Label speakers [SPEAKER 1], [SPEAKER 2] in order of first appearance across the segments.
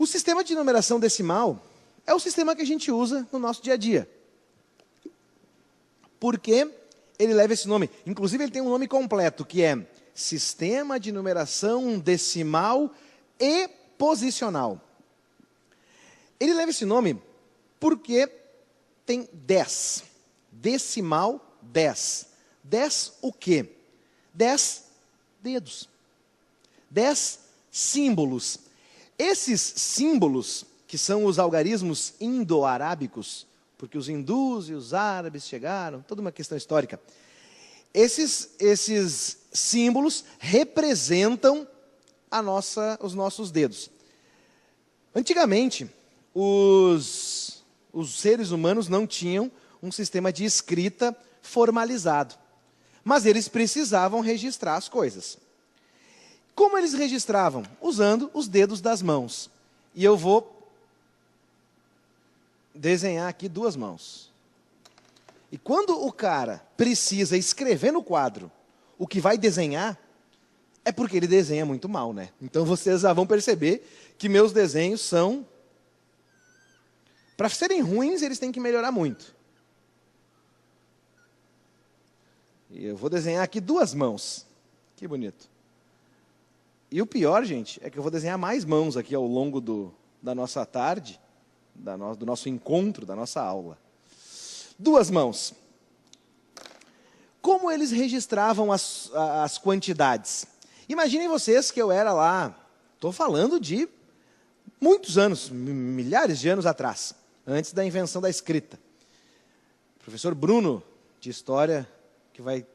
[SPEAKER 1] O sistema de numeração decimal é o sistema que a gente usa no nosso dia a dia. Por que ele leva esse nome? Inclusive, ele tem um nome completo, que é Sistema de Numeração Decimal e Posicional. Ele leva esse nome porque tem 10. Decimal 10. 10 o quê? 10 dedos. 10 símbolos. Esses símbolos, que são os algarismos indo-arábicos, porque os hindus e os árabes chegaram, toda uma questão histórica. Esses símbolos representam os nossos dedos. Antigamente, os seres humanos não tinham um sistema de escrita formalizado, mas eles precisavam registrar as coisas. Como eles registravam? Usando os dedos das mãos. E eu vou desenhar aqui 2 mãos. E quando o cara precisa escrever no quadro o que vai desenhar, é porque ele desenha muito mal, né? Então vocês já vão perceber que meus desenhos são... Para serem ruins, eles têm que melhorar muito. E eu vou desenhar aqui 2 mãos. Que bonito. E o pior, gente, é que eu vou desenhar mais mãos aqui ao longo da nossa tarde, do nosso encontro, da nossa aula. 2 mãos. Como eles registravam as quantidades? Imaginem vocês que eu era lá, estou falando de muitos anos, milhares de anos atrás, antes da invenção da escrita. O professor Bruno, de História, que vai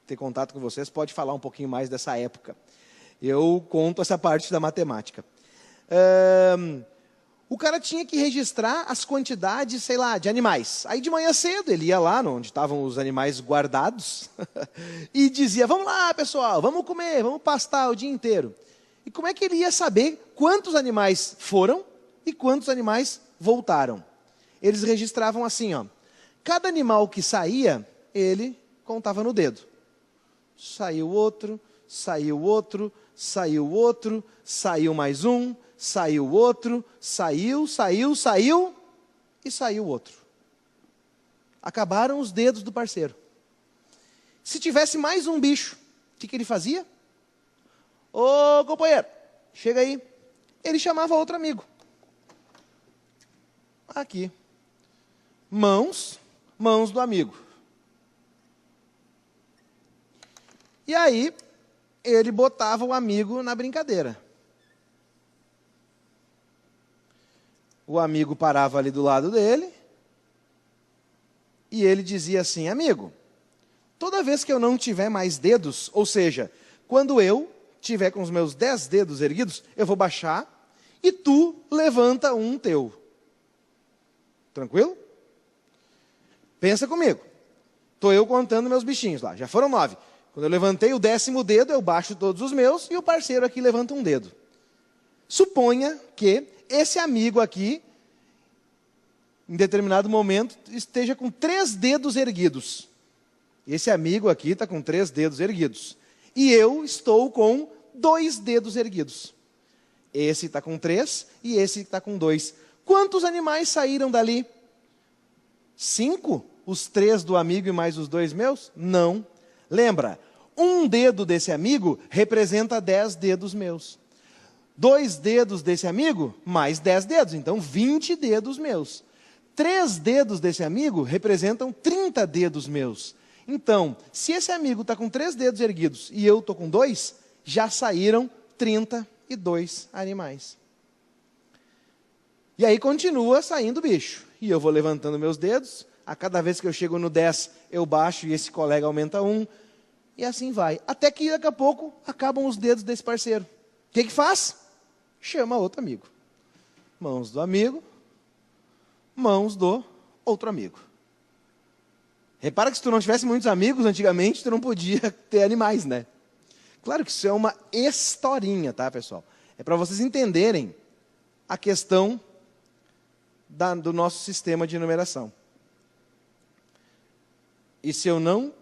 [SPEAKER 1] ter contato com vocês, pode falar um pouquinho mais dessa época. Eu conto essa parte da matemática. O cara tinha que registrar as quantidades, sei lá, de animais. Aí de manhã cedo ele ia lá onde estavam os animais guardados e dizia, vamos lá pessoal, vamos comer, vamos pastar o dia inteiro. E como é que ele ia saber quantos animais foram e quantos animais voltaram? Eles registravam assim, ó. Cada animal que saía, ele contava no dedo. Saiu outro, saiu outro, saiu outro, saiu mais um, saiu outro, saiu e saiu outro. Acabaram os dedos do parceiro. Se tivesse mais um bicho, o que ele fazia? Ô companheiro, chega aí. Ele chamava outro amigo. Aqui. Mãos do amigo. E aí, ele botava o amigo na brincadeira. O amigo parava ali do lado dele e ele dizia assim, amigo, toda vez que eu não tiver mais dedos, ou seja, quando eu tiver com os meus 10 dedos erguidos, eu vou baixar e tu levanta um teu. Tranquilo? Pensa comigo. Estou eu contando meus bichinhos lá, já foram 9. Quando eu levantei o 10º dedo, eu baixo todos os meus e o parceiro aqui levanta um dedo. Suponha que esse amigo aqui, em determinado momento, esteja com 3 dedos erguidos. Esse amigo aqui está com 3 dedos erguidos. E eu estou com 2 dedos erguidos. Esse está com 3 e esse está com 2. Quantos animais saíram dali? 5? Os 3 do amigo e mais os 2 meus? Não. Lembra, um dedo desse amigo representa 10 dedos meus. 2 dedos desse amigo, mais 10 dedos, então 20 dedos meus. 3 dedos desse amigo representam 30 dedos meus. Então, se esse amigo está com 3 dedos erguidos e eu estou com 2, já saíram 32 animais. E aí continua saindo bicho. E eu vou levantando meus dedos, a cada vez que eu chego no 10, eu baixo e esse colega aumenta 1, e assim vai. Até que daqui a pouco acabam os dedos desse parceiro. O que faz? Chama outro amigo. Mãos do amigo, mãos do outro amigo. Repara que se tu não tivesse muitos amigos, antigamente, tu não podia ter animais, né? Claro que isso é uma historinha, tá, pessoal? É para vocês entenderem a questão do nosso sistema de numeração. E se eu não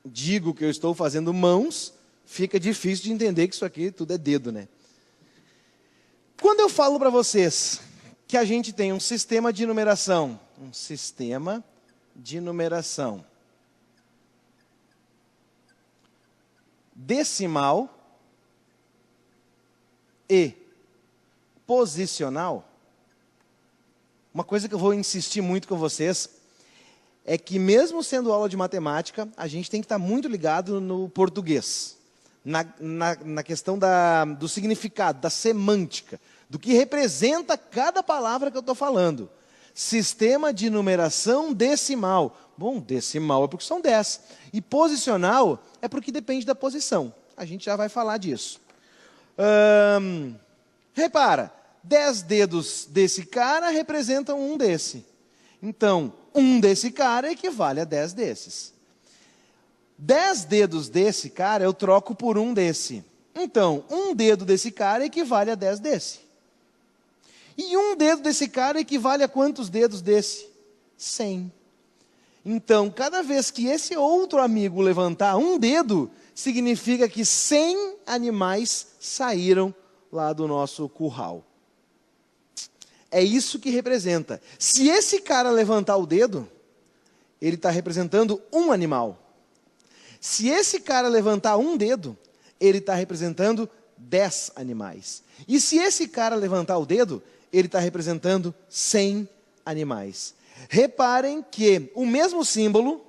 [SPEAKER 1] digo que eu estou fazendo mãos, fica difícil de entender que isso aqui tudo é dedo, né? Quando eu falo para vocês que a gente tem um sistema de numeração, decimal e posicional, uma coisa que eu vou insistir muito com vocês é que, mesmo sendo aula de matemática, a gente tem que estar muito ligado no português, na questão do significado, da semântica, do que representa cada palavra que eu estou falando. Sistema de numeração decimal. Bom, decimal é porque são 10. E posicional é porque depende da posição. A gente já vai falar disso. Repara, 10 dedos desse cara representam um desse. Então, um desse cara equivale a 10 desses. 10 dedos desse cara eu troco por um desse. Então, um dedo desse cara equivale a 10 desse. E um dedo desse cara equivale a quantos dedos desse? 100. Então, cada vez que esse outro amigo levantar um dedo, significa que 100 animais saíram lá do nosso curral. É isso que representa. Se esse cara levantar o dedo, ele está representando um animal. Se esse cara levantar um dedo, ele está representando 10 animais. E se esse cara levantar o dedo, ele está representando 100 animais. Reparem que o mesmo símbolo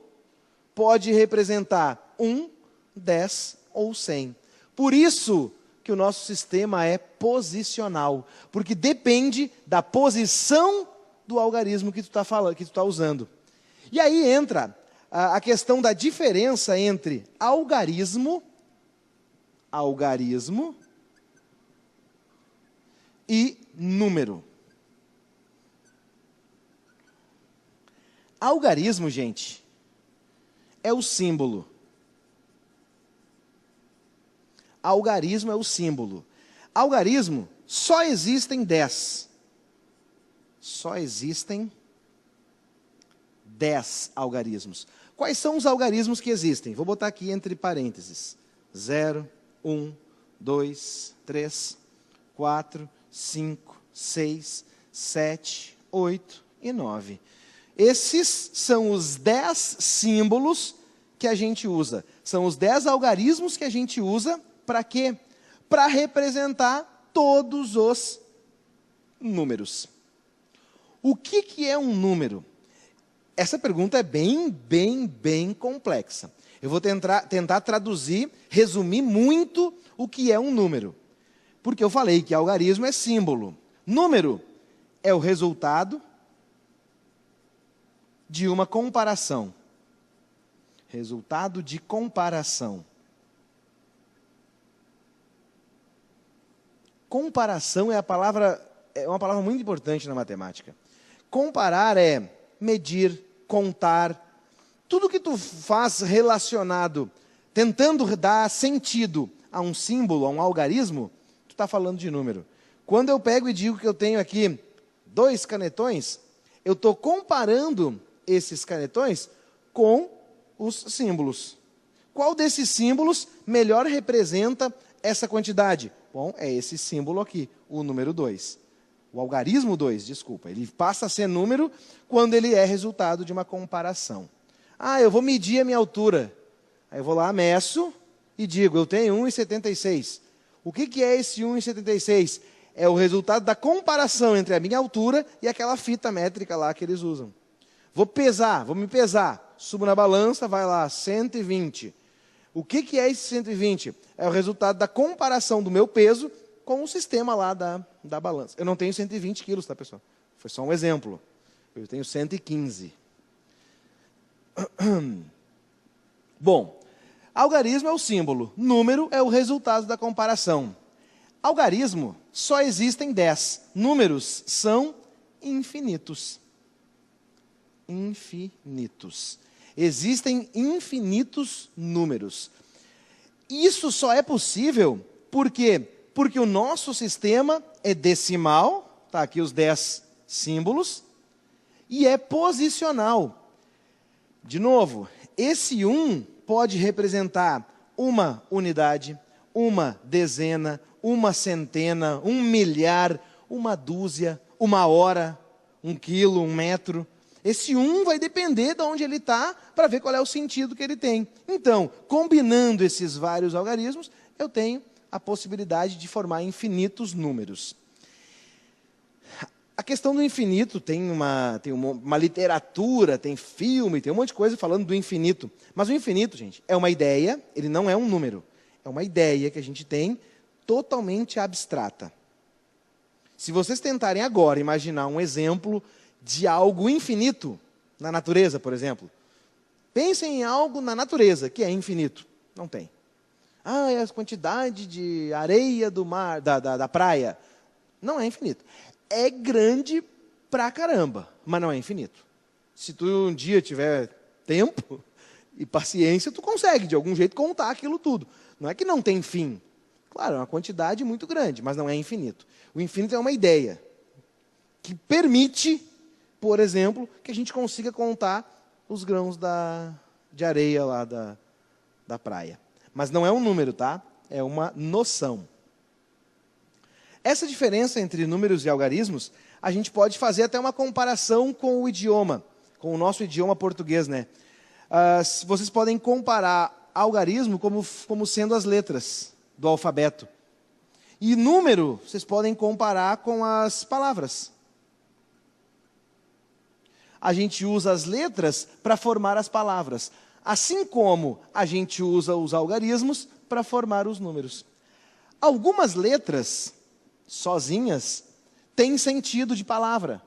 [SPEAKER 1] pode representar 1, 10 ou 100. Por isso que o nosso sistema é posicional, porque depende da posição do algarismo que tu está falando, que tu está usando. E aí entra a questão da diferença entre algarismo e número. Algarismo, gente, é o símbolo. Algarismo é o símbolo. Algarismo, só existem 10. Só existem 10 algarismos. Quais são os algarismos que existem? Vou botar aqui entre parênteses. 0, 1, 2, 3, 4, 5, 6, 7, 8 e 9. Esses são os 10 símbolos que a gente usa. São os 10 algarismos que a gente usa para quê? Para representar todos os números. O que é um número? Essa pergunta é bem complexa. Eu vou tentar traduzir, resumir muito o que é um número. Porque eu falei que algarismo é símbolo. Número é o resultado de uma comparação. Resultado de comparação. Comparação é uma palavra muito importante na matemática. Comparar é medir, contar. Tudo que tu faz relacionado, tentando dar sentido a um símbolo, a um algarismo, tu está falando de número. Quando eu pego e digo que eu tenho aqui 2 canetões, eu estou comparando esses canetões com os símbolos. Qual desses símbolos melhor representa essa quantidade? Bom, é esse símbolo aqui, o número 2. O algarismo 2, desculpa. Ele passa a ser número quando ele é resultado de uma comparação. Ah, eu vou medir a minha altura. Aí eu vou lá, meço e digo, eu tenho 1,76. O que é esse 1,76? É o resultado da comparação entre a minha altura e aquela fita métrica lá que eles usam. Vou me pesar. Subo na balança, vai lá, 120. O que é esse 120? É o resultado da comparação do meu peso com o sistema lá da balança. Eu não tenho 120 quilos, tá, pessoal? Foi só um exemplo. Eu tenho 115. Bom, algarismo é o símbolo. Número é o resultado da comparação. Algarismo só existem 10. Números são infinitos. Infinitos. Existem infinitos números. Isso só é possível porque o nosso sistema é decimal, está aqui os 10 símbolos, e é posicional. De novo, esse 1 pode representar uma unidade, uma dezena, uma centena, um milhar, uma dúzia, uma hora, 1 quilo, 1 metro. Esse vai depender de onde ele está, para ver qual é o sentido que ele tem. Então, combinando esses vários algarismos, eu tenho a possibilidade de formar infinitos números. A questão do infinito tem uma literatura, tem filme, tem um monte de coisa falando do infinito. Mas o infinito, gente, é uma ideia, ele não é um número. É uma ideia que a gente tem totalmente abstrata. Se vocês tentarem agora imaginar um exemplo de algo infinito, na natureza, por exemplo. Pensem em algo na natureza que é infinito. Não tem. É a quantidade de areia do mar, da praia. Não é infinito. É grande pra caramba, mas não é infinito. Se tu um dia tiver tempo e paciência, tu consegue, de algum jeito, contar aquilo tudo. Não é que não tem fim. Claro, é uma quantidade muito grande, mas não é infinito. O infinito é uma ideia que permite, por exemplo, que a gente consiga contar os grãos de areia lá da praia. Mas não é um número, tá? É uma noção. Essa diferença entre números e algarismos, a gente pode fazer até uma comparação com o idioma, com o nosso idioma português, né? Vocês podem comparar algarismo como sendo as letras do alfabeto. E número, vocês podem comparar com as palavras. A gente usa as letras para formar as palavras, assim como a gente usa os algarismos para formar os números. Algumas letras, sozinhas, têm sentido de palavra.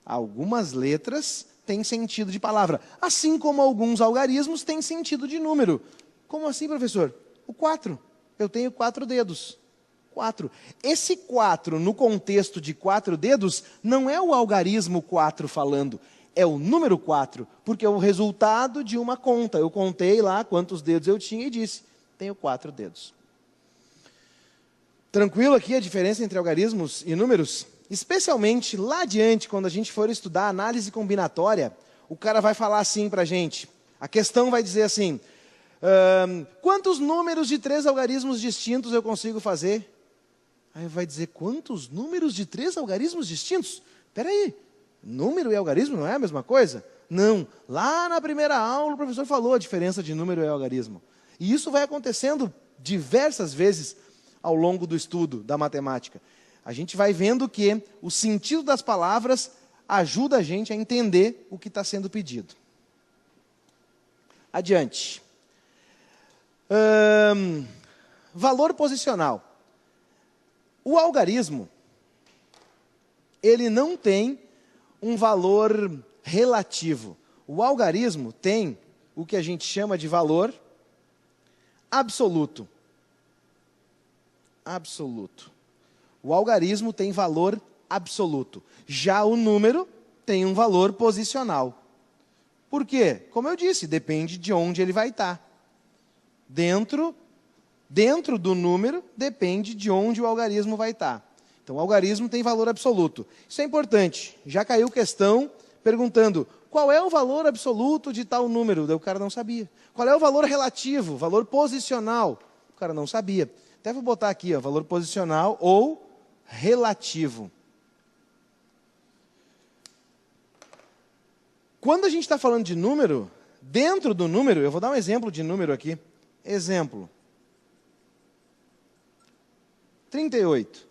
[SPEAKER 1] Algumas letras têm sentido de palavra, assim como alguns algarismos têm sentido de número. Como assim, professor? O 4. Eu tenho 4 dedos. 4. Esse 4, no contexto de 4 dedos, não é o algarismo 4 falando, é o número 4, porque é o resultado de uma conta. Eu contei lá quantos dedos eu tinha e disse, tenho 4 dedos. Tranquilo aqui a diferença entre algarismos e números? Especialmente lá adiante, quando a gente for estudar análise combinatória, o cara vai falar assim para a gente. A questão vai dizer assim, quantos números de 3 algarismos distintos eu consigo fazer? Aí vai dizer, quantos números de 3 algarismos distintos? Espera aí, número e algarismo não é a mesma coisa? Não, lá na primeira aula o professor falou a diferença de número e algarismo. E isso vai acontecendo diversas vezes ao longo do estudo da matemática. A gente vai vendo que o sentido das palavras ajuda a gente a entender o que está sendo pedido. Adiante. Valor posicional. O algarismo, ele não tem um valor relativo. O algarismo tem o que a gente chama de valor absoluto. Absoluto. O algarismo tem valor absoluto. Já o número tem um valor posicional. Por quê? Como eu disse, depende de onde ele vai estar. Dentro do número, depende de onde o algarismo vai estar. Então, o algarismo tem valor absoluto. Isso é importante. Já caiu questão perguntando, qual é o valor absoluto de tal número? O cara não sabia. Qual é o valor relativo, valor posicional? O cara não sabia. Até vou botar aqui, valor posicional ou relativo. Quando a gente está falando de número, dentro do número, eu vou dar um exemplo de número aqui. Exemplo. 38.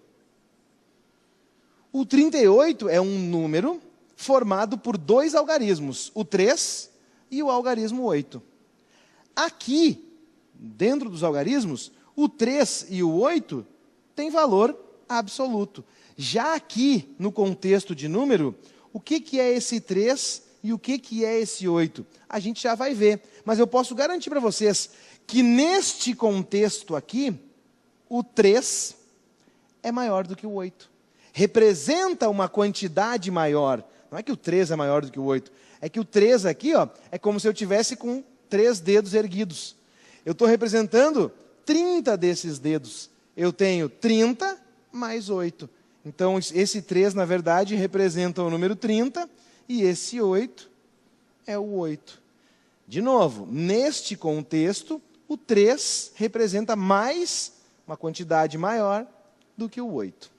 [SPEAKER 1] O 38 é um número formado por 2 algarismos, o 3 e o algarismo 8. Aqui, dentro dos algarismos, o 3 e o 8 têm valor absoluto. Já aqui, no contexto de número, o que é esse 3 e o que é esse 8? A gente já vai ver. Mas eu posso garantir para vocês que neste contexto aqui, o 3 é maior do que o 8. Representa uma quantidade maior. Não é que o 3 é maior do que o 8. É que o 3 aqui, é como se eu tivesse com 3 dedos erguidos. Eu estou representando 30 desses dedos. Eu tenho 30 mais 8. Então, esse 3, na verdade, representa o número 30 e esse 8 é o 8. De novo, neste contexto, o 3 representa mais, uma quantidade maior do que o 8.